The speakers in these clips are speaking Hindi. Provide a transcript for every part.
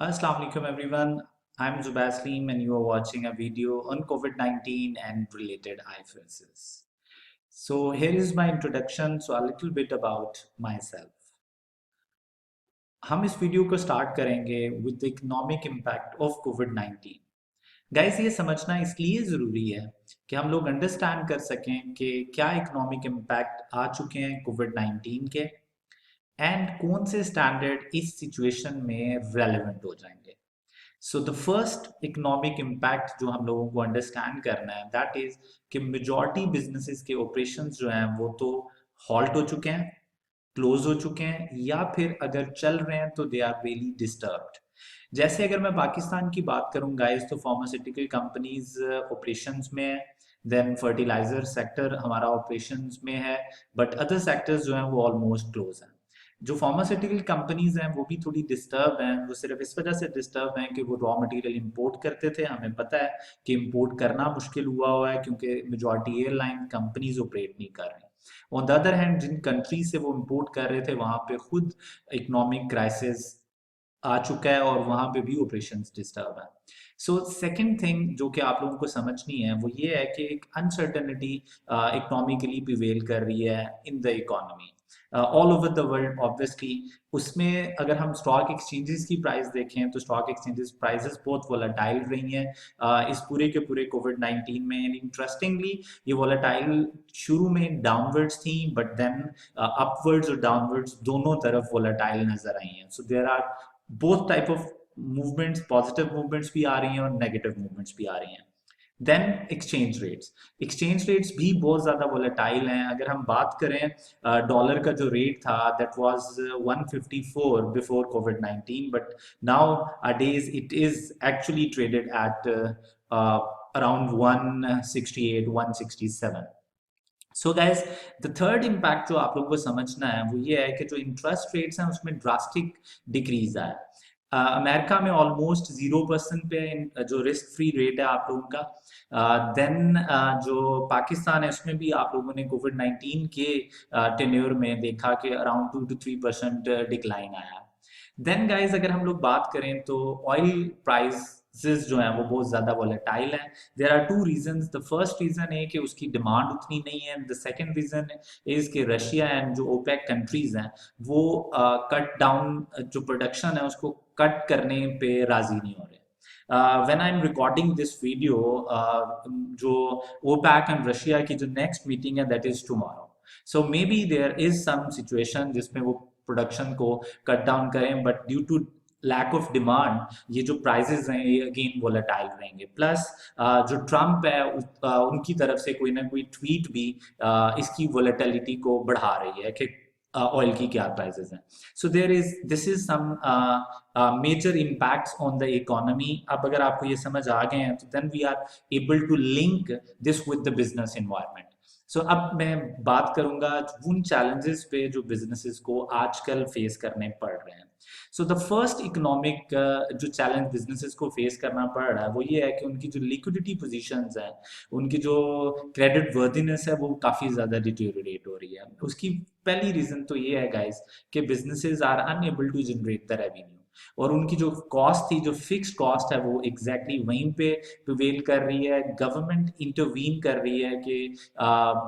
Assalamu alaikum everyone. I'm Zubair Saleem and you are watching a video on COVID-19 and related illnesses. So here is my introduction, so a little bit about myself. हम इस वीडियो को स्टार्ट करेंगे with the economic impact of covid. Guys ये समझना इसलिए ज़रूरी है कि हम लोग अंडरस्टैंड कर सकें कि क्या इकोनॉमिक इम्पैक्ट आ चुके हैं कोविड-19 के एंड कौन से स्टैंडर्ड इस सिचुएशन में रेलेवेंट हो जाएंगे। So the first economic impact जो हम लोगों को अंडरस्टैंड करना है दैट इज कि मेजॉरिटी बिजनेसेस के ऑपरेशंस जो हैं वो तो हॉल्ट हो चुके हैं, क्लोज हो चुके हैं, या फिर अगर चल रहे हैं तो दे आर रियली डिस्टर्ब्ड। जैसे अगर मैं पाकिस्तान की बात करूं गाइस तो फार्मास्यूटिकल कंपनीज ऑपरेशंस में है, देन फर्टिलाइजर सेक्टर हमारा ऑपरेशंस में है, बट अदर सेक्टर्स जो हैं वो ऑलमोस्ट क्लोज हैं। जो फार्मास्यूटिकल कंपनीज हैं वो भी थोड़ी डिस्टर्ब हैं। वो सिर्फ इस वजह से डिस्टर्ब हैं कि वो रॉ मटेरियल इंपोर्ट करते थे, हमें पता है कि इंपोर्ट करना मुश्किल हुआ है क्योंकि मेजॉरिटी एयरलाइन कंपनीज ऑपरेट नहीं कर रही। ऑन द अदर हैंड जिन कंट्री से वो इंपोर्ट कर रहे थे वहाँ पे खुद इकोनॉमिक क्राइसिस आ चुका है और वहाँ पे भी ऑपरेशंस डिस्टर्ब है। सो सेकंड थिंग जो कि आप लोगों को समझनी है वो ये है कि एक अनसर्टेनिटी इकोनॉमिकली प्रिवेल कर रही है in the economy all over the world obviously. उसमें अगर हम स्टॉक एक्सचेंजेस की प्राइस देखें तो स्टॉक एक्सचेंजेस प्राइसेस बहुत वोलेटाइल रही हैं इस पूरे के पूरे कोविड-19 में। एंड इंटरेस्टिंगली ये वोलेटाइल शुरू में डाउनवर्ड्स थी बट देन अपवर्ड्स और डाउनवर्ड्स दोनों तरफ वोलेटाइल नजर आई हैं। So there are both type of movements, positive movements भी आ रही हैं और नेगेटिव मूवमेंट्स भी आ रही हैं। देन एक्सचेंज रेट्स भी बहुत ज़्यादा वोलेटाइल हैं। अगर हम बात करें डॉलर का जो रेट था that was 154 before covid, but now days it is actually traded at around 168 167। So guys the third impact जो आप लोगों को समझना है वो ये है कि जो इंटरेस्ट रेट्स हैं उसमें ड्रास्टिक डिक्रीज आया। अमेरिका में ऑलमोस्ट 0% पे जो रिस्क फ्री रेट है आप लोगों का। देन जो पाकिस्तान है उसमें भी आप लोगों ने कोविड-19 के टेन्योर में देखा कि अराउंड 2 to 3% डिक्लाइन आया। देन गाइज अगर हम लोग बात करें तो ऑयल प्राइसेस जो हैं वो बहुत ज़्यादा वॉलेटाइल हैं। There are two reasons. The first reason है कि उसकी डिमांड उतनी नहीं है। द सेकंड रीज़न इज़ कि रशिया एंड जो ओपेक कंट्रीज़ हैं वो कट डाउन जो प्रोडक्शन है उसको कट करने पे राज़ी नहीं हो रहे। When I am recording this video जो ओपेक एंड रशिया की जो नेक्स्ट मीटिंग है that is tomorrow. So may be there is some situation जिसमें वो प्रोडक्शन को कट डाउन करें, but due to lack of demand ये जो प्राइसेस हैं ये अगेन वोलेटाइल रहेंगे। प्लस जो ट्रम्प है उनकी तरफ से कोई ना कोई ट्वीट भी इसकी वोलेटिलिटी को बढ़ा रही है कि ऑयल की क्या प्राइसेस हैं। So there is this is some major impacts on the economy. अब अगर आपको ये समझ आ गए हैं तो then we are able to link this with the business environment. So अब मैं बात करूंगा उन चैलेंजेस पे जो बिजनेसेस को आजकल फेस करने पड़ रहे हैं। सो द फर्स्ट इकोनॉमिक जो चैलेंज बिजनेसेस को फेस करना पड़ रहा है वो ये है कि उनकी जो लिक्विडिटी पोजीशंस हैं, उनकी जो क्रेडिट वर्दीनेस है वो काफ़ी ज़्यादा डिटेरियोरेट हो रही है। उसकी पहली रीज़न तो ये है गाइस कि businesses are unable to generate the revenue, और उनकी जो कॉस्ट थी, जो फिक्स्ड कॉस्ट है वो एग्जैक्टली वहीं पे प्रिवेल कर रही है। गवर्नमेंट इंटरवीन कर रही है कि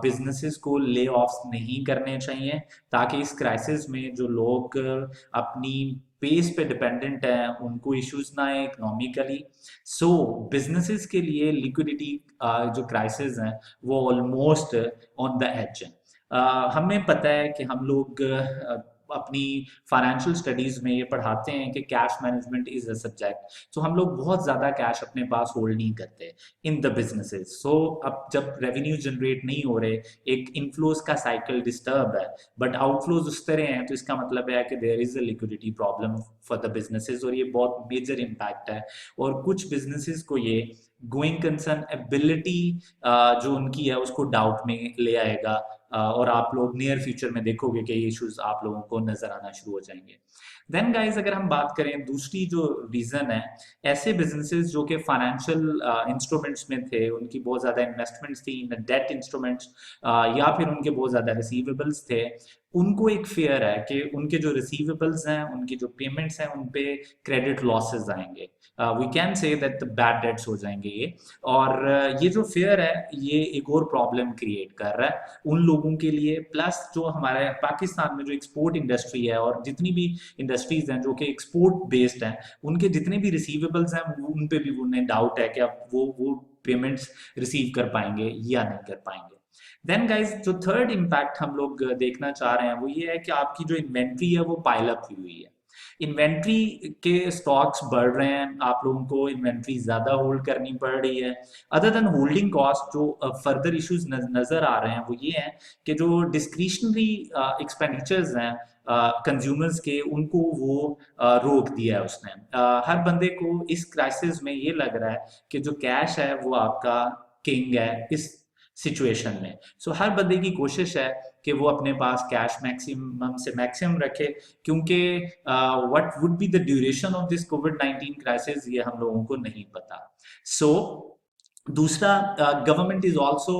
बिजनेसेस को ले ऑफ्स नहीं करने चाहिए ताकि इस क्राइसिस में जो लोग अपनी पेस पे डिपेंडेंट हैं उनको इश्यूज ना आए इकोनॉमिकली। सो बिजनेसेस के लिए लिक्विडिटी जो क्राइसिस हैं वो ऑलमोस्ट ऑन द एज है। हमें पता है कि हम लोग अपनी फाइनेंशियल स्टडीज में ये पढ़ाते हैं कि cash management is a subject. So हम लोग बहुत ज़्यादा कैश अपने पास होल्ड नहीं करते इन द बिजनेसेस। सो अब जब रेवेन्यू जनरेट नहीं हो रहे, एक इनफ्लोज का साइकिल डिस्टर्ब है बट आउटफ्लोज उस तरह हैं, तो इसका मतलब है कि there is a liquidity problem for the businesses, और ये बहुत मेजर इम्पैक्ट है। और कुछ बिजनेसेस को ये गोइंग कंसर्न एबिलिटी जो उनकी है उसको डाउट में ले आएगा, और आप लोग नियर फ्यूचर में देखोगे कि ये इश्यूज आप लोगों को नजर आना शुरू हो जाएंगे। देन गाइज अगर हम बात करें दूसरी जो रीजन है, ऐसे बिजनेसेस जो कि फाइनेंशियल इंस्ट्रूमेंट्स में थे, उनकी बहुत ज़्यादा इन्वेस्टमेंट्स थी इन डेट इंस्ट्रूमेंट्स, या फिर उनके बहुत ज़्यादा रिसीवेबल्स थे, उनको एक फेयर है कि उनके जो रिसीवेबल्स हैं, उनकी जो पेमेंट्स हैं, उन पे क्रेडिट लॉसेस आएंगे, we can say that bad debts हो जाएंगे ये। और ये जो फेयर है ये एक और प्रॉब्लम क्रिएट कर रहा है उन लोगों के लिए, प्लस जो हमारे पाकिस्तान में जो एक्सपोर्ट इंडस्ट्री है और जितनी भी इंडस्ट्रीज हैं जो कि एक्सपोर्ट बेस्ड हैं, उनके जितने भी रिसीवेबल्स हैं उन पे भी उन्हें डाउट है कि अब वो पेमेंट्स रिसीव कर पाएंगे या नहीं कर पाएंगे। देन गाइज जो थर्ड इम्पैक्ट हम लोग देखना चाह रहे हैं वो ये है कि आपकी जो इन्वेंट्री है वो पाइल अप हुई है। इन्वेंट्री के स्टॉक्स बढ़ रहे हैं, आप लोगों को इन्वेंट्री ज्यादा होल्ड करनी पड़ रही है। अदर देन होल्डिंग कॉस्ट जो फर्दर इश्यूज नजर आ रहे हैं वो ये हैं कि जो डिस्क्रिशनरी एक्सपेंडिचर्स हैं कंज्यूमर्स के, उनको वो रोक दिया है उसने। हर बंदे को इस क्राइसिस में ये लग रहा है कि जो कैश है वो आपका किंग है इस सिचुएशन में। सो हर बंदे की कोशिश है कि वो अपने पास कैश मैक्सिमम से मैक्सिमम रखे, क्योंकि what would be the duration of this covid crisis ये हम लोगों को नहीं पता। सो दूसरा, government is also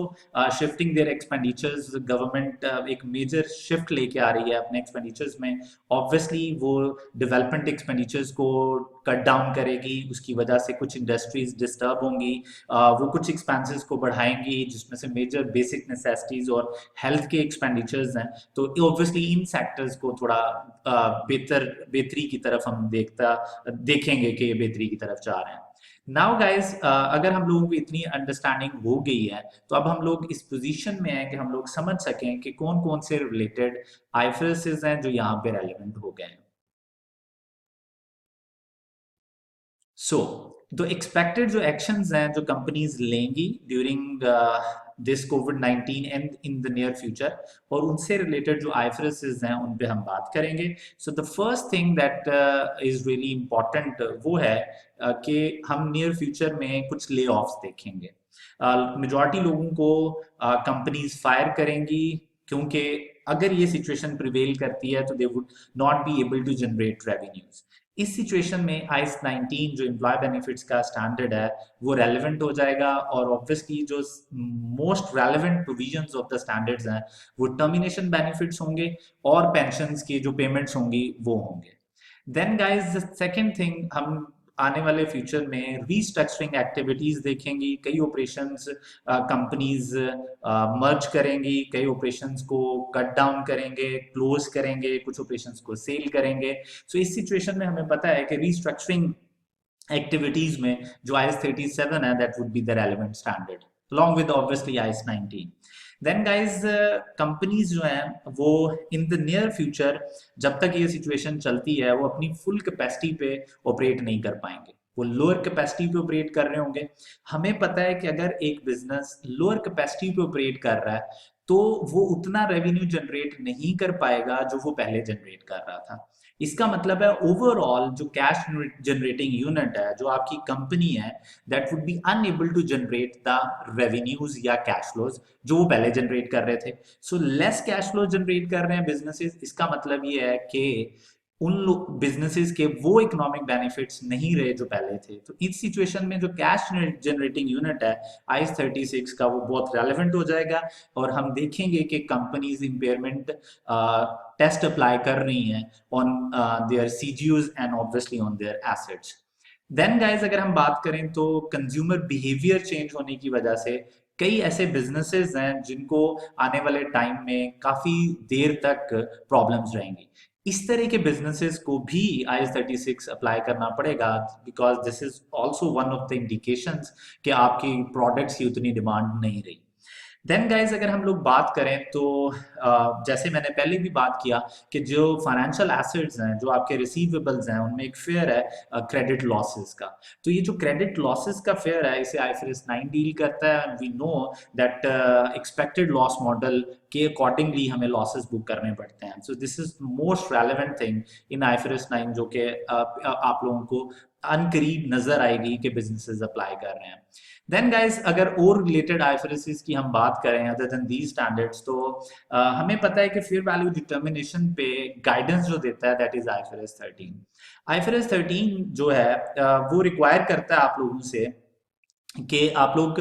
shifting their expenditures. Government एक मेजर शिफ्ट लेके आ रही है अपने एक्सपेंडिचर्स में। ऑब्वियसली वो डेवलपमेंट एक्सपेंडिचर्स को कट डाउन करेगी, उसकी वजह से कुछ इंडस्ट्रीज डिस्टर्ब होंगी, वो कुछ एक्सपेंसेस को बढ़ाएंगी जिसमें से मेजर बेसिक नेसेसिटीज और हेल्थ के एक्सपेंडिचर्स हैं। तो ऑब्वियसली इन सेक्टर्स को थोड़ा बेहतरी की तरफ हम देखेंगे कि ये बेहतरी की तरफ जा रहे हैं। नाउ गाइज, अगर हम लोगों को इतनी अंडरस्टैंडिंग हो गई है तो अब हम लोग इस पोजीशन में हैं कि हम लोग समझ सकें कि कौन कौन से रिलेटेड आईएफआरएस हैं जो यहाँ पे रेलिवेंट हो गए हैं। सो तो एक्सपेक्टेड जो एक्शंस हैं जो कंपनीज लेंगी during this covid and in the near future, और उनसे रिलेटेड जो आईएफआरएस हैं उन पे हम बात करेंगे। So the first thing that is really important वो है कि हम नियर फ्यूचर में कुछ ले ऑफ्स देखेंगे। मेजॉरिटी लोगों को कंपनीज फायर करेंगी, क्योंकि अगर ये सिचुएशन प्रिवेल करती है तो they would not be able to generate revenues. इस सिचुएशन में आईएस 19 जो एम्प्लॉय बेनिफिट्स का स्टैंडर्ड है वो रेलेवेंट हो जाएगा, और ऑब्वियसली जो most relevant provisions of the standards हैं वो टर्मिनेशन बेनिफिट्स होंगे और पेंशंस की जो पेमेंट्स होंगी वो होंगे। Then guys the second thing, हम आने वाले फ्यूचर में रीस्ट्रक्चरिंग एक्टिविटीज देखेंगी। कई ऑपरेशंस कंपनीज मर्ज करेंगी, कई ऑपरेशंस को कट डाउन करेंगे, क्लोज करेंगे, कुछ ऑपरेशंस को सेल करेंगे। सो इस सिचुएशन में हमें पता है कि रीस्ट्रक्चरिंग एक्टिविटीज में जो आईएस 37 है that would be the relevant standard along with obviously IS 19. Then guys companies जो हैं वो इन द नियर फ्यूचर, जब तक ये सिचुएशन चलती है, वो अपनी फुल कैपेसिटी पे ऑपरेट नहीं कर पाएंगे, वो लोअर कैपेसिटी पे ऑपरेट कर रहे होंगे। हमें पता है कि अगर एक बिजनेस लोअर कैपेसिटी पे ऑपरेट कर रहा है तो वो उतना रेवेन्यू जनरेट नहीं कर पाएगा जो वो पहले जनरेट कर रहा था। इसका मतलब है ओवरऑल जो कैश जनरेटिंग यूनिट है, जो आपकी कंपनी है, that would be unable to generate the revenues या कैश फ्लोज जो वो पहले जनरेट कर रहे थे। So less cash flow generate कर रहे हैं बिजनेसेस, इसका मतलब ये है कि उन बिजनेसेस के वो इकोनॉमिक बेनिफिट्स नहीं रहे जो पहले थे। तो इस सिचुएशन में जो कैश जनरेटिंग यूनिट है आईएस 36 का वो बहुत रेलेवेंट हो जाएगा, और हम देखेंगे कि कंपनीज इंपेयरमेंट टेस्ट अप्लाई कर रही हैं on their CGUs and obviously on their assets. Then guys अगर हम बात करें तो कंज्यूमर बिहेवियर चेंज होने की वजह से कई ऐसे बिजनेसेस हैं जिनको आने वाले टाइम में काफी देर तक प्रॉब्लम्स रहेंगी। इस तरह के बिजनेसेस को भी आईएस 36 अप्लाई करना पड़ेगा, because this is also one of the indications कि आपकी प्रोडक्ट्स की उतनी डिमांड नहीं रही। देन गाइज अगर हम लोग बात करें तो जैसे मैंने पहले भी बात किया कि जो फाइनेंशियल एसेट्स हैं, जो आपके रिसीवेबल्स हैं, उनमें एक फेयर है क्रेडिट लॉसेस का। तो ये जो क्रेडिट लॉसेस का फेयर है इसे आईएफआरएस 9 डील करता है, and we know that expected loss model के अकॉर्डिंगली हमें लॉसेस बुक करने पड़ते हैं। So this is most relevant thing in IFRS 9 जो कि आप लोगों को अनकरीब नजर आएगी कि बिजनेसेस अप्लाई कर रहे हैं। देन गाइज अगर और रिलेटेड आईएफआरएस की हम बात करें अदर देन दीज स्टैंडर्ड्स, तो हमें पता है कि फेयर वैल्यू डिटर्मिनेशन पे गाइडेंस जो देता है दैट इज आईएफआरएस 13। आईएफआरएस 13 जो है वो रिक्वायर करता है आप लोगों से कि आप लोग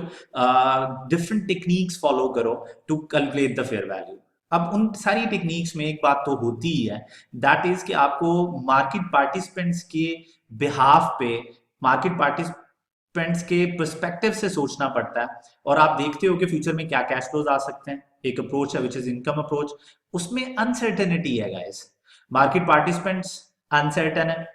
डिफरेंट टेक्निक्स फॉलो करो to calculate the fair value. अब उन सारी टेक्निक्स में एक बात तो होती ही है, दैट इज कि आपको मार्केट पार्टिसिपेंट्स के बिहाफ पे, मार्केट पार्टिसिपेंट्स के पर्सपेक्टिव से सोचना पड़ता है। और आप देखते हो कि फ्यूचर में क्या कैश फ्लोज आ सकते हैं। एक अप्रोच है विच इज इनकम अप्रोच, उसमें अनसर्टेनिटी है गाइस। मार्केट पार्टिसिपेंट्स अनसर्टन है,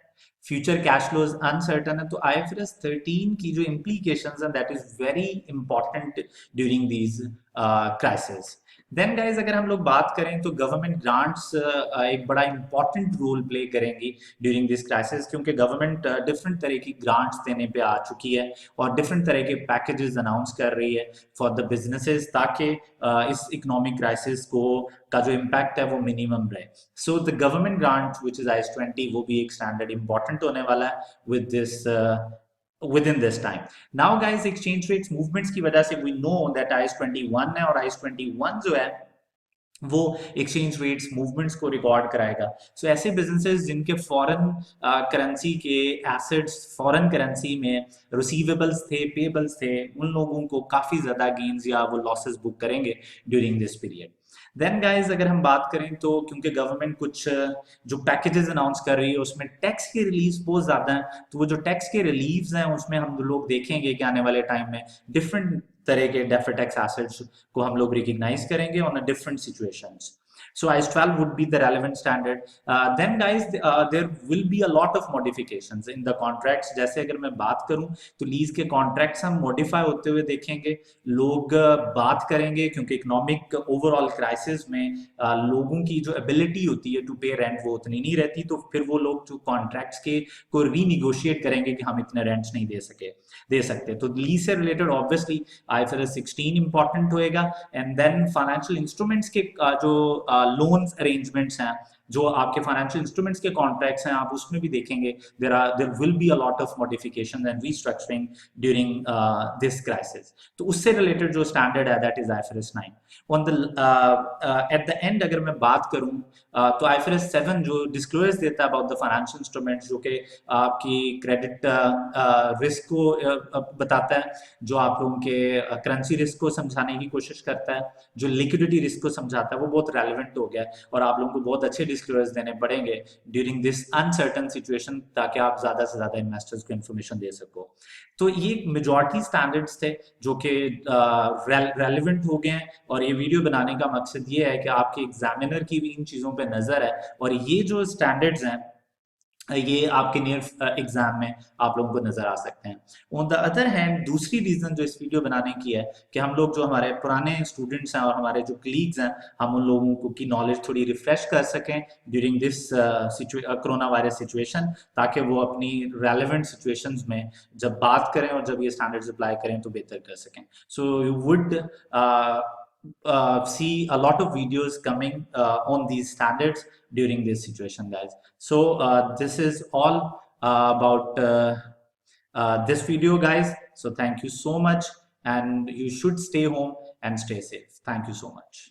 फ्यूचर कैश फ्लोज अनसर्टन है। तो आईएफआरएस 13 की जो इम्प्लीकेशंस हैं that is very important during these crisis. Then guys अगर हम लोग बात करें तो गवर्नमेंट ग्रांट्स एक बड़ा इंपॉर्टेंट रोल प्ले करेंगी ड्यूरिंग दिस क्राइसिस, क्योंकि गवर्नमेंट डिफरेंट तरह की ग्रांट्स देने पे आ चुकी है और डिफरेंट तरह के पैकेजेस अनाउंस कर रही है फॉर द बिजनेसेस, ताकि इस इकोनॉमिक क्राइसिस को का जो इम्पैक्ट है वो मिनिमम रहे। So the government grant which is IAS 20 वो भी एक स्टैंडर्ड इंपॉर्टेंट होने वाला है with this within this time. Now guys, exchange rates movements की वजह से we know that IS 21 है और IS 21 जो है वो एक्सचेंज रेट्स मूवमेंट्स को रिकॉर्ड कराएगा। सो ऐसे बिजनेसेस जिनके फॉरेन करेंसी के एसेट्स फॉरेन करेंसी में रिसीवेबल्स थे, पेबल्स थे, उन लोगों को काफी ज्यादा गेन्स या वो लॉसेस बुक करेंगे during this period. Then guys अगर हम बात करें तो क्योंकि गवर्नमेंट कुछ जो पैकेजेस अनाउंस कर रही है उसमें टैक्स के रिलीफ बहुत ज्यादा है, तो वो जो टैक्स के रिलीव्स हैं उसमें हम लोग देखेंगे कि आने वाले टाइम में डिफरेंट तरह के डेफर्ड टैक्स एसेट्स को हम लोग रिकॉग्नाइज करेंगे on a different situations. So IS 12 would be the relevant standard. Then guys, there will be a lot of modifications in the contracts. जैसे अगर मैं बात करूं तो लीज के कॉन्ट्रैक्ट्स हम मॉडिफाई होते हुए देखेंगे। लोग बात करेंगे क्योंकि इकोनॉमिक ओवरऑल क्राइसिस में लोगों की जो एबिलिटी होती है टू पे रेंट वो उतनी नहीं रहती, तो फिर वो लोग जो कॉन्ट्रैक्ट्स के को रीनिगोशिएट करेंगे कि हम इतने रेंट्स नहीं दे सकते। तो लीज से रिलेटेड ऑब्वियसली IFRS 16 इंपॉर्टेंट होएगा। एंड देन फाइनेंशियल इंस्ट्रूमेंट्स के जो लोन्स अरेंजमेंट्स हैं, जो आपके फाइनेंशियल इंस्ट्रूमेंट्स के कॉन्ट्रैक्ट्स हैं, आप उसमें भी देखेंगे there will be a lot of modification and restructuring during this crisis. तो उससे रिलेटेड जो स्टैंडर्ड है that is IFRS 9। On the at the end अगर मैं बात करूं तो IFRS 7 जो डिस्क्लोज देता है अबाउट द फाइनेंशियल इंस्ट्रूमेंट्स, जो कि आपकी क्रेडिट रिस्क को बताता है, जो आप लोगों के करेंसी रिस्क को समझाने की कोशिश करता है, जो लिक्विडिटी रिस्क को समझाता है, वो बहुत रेलिवेंट हो गया है और आप लोगों को बहुत अच्छे डिस्क्लोजर्स देने पड़ेंगे ड्यूरिंग दिस अनसर्टन सिचुएशन, ताकि आप ज्यादा से ज्यादा इन्वेस्टर्स को इन्फॉर्मेशन दे सको। तो ये मेजॉरिटी स्टैंडर्ड्स थे जो कि रेलिवेंट हो गए हैं, और ये वीडियो बनाने का मकसद ये है कि आपके एग्जामिनर की भी इन चीज़ों पे नज़र है और ये जो स्टैंडर्ड्स हैं ये आपके नियर एग्जाम में आप लोगों को नजर आ सकते हैं। ऑन द अदर हैंड दूसरी रीजन जो इस वीडियो बनाने की है कि हम लोग जो हमारे पुराने स्टूडेंट्स हैं और हमारे जो कलीग्स हैं, हम उन लोगों को की नॉलेज थोड़ी रिफ्रेश कर सकें during this corona virus situation, ताकि वो अपनी रेलिवेंट सिचुएशंस में जब बात करें और जब ये स्टैंडर्ड्स अप्लाई करें तो बेहतर कर सकें। So you would see a lot of videos coming on these standards during this situation, guys. So this is all about this video, guys. So thank you so much, and you should stay home and stay safe. Thank you so much.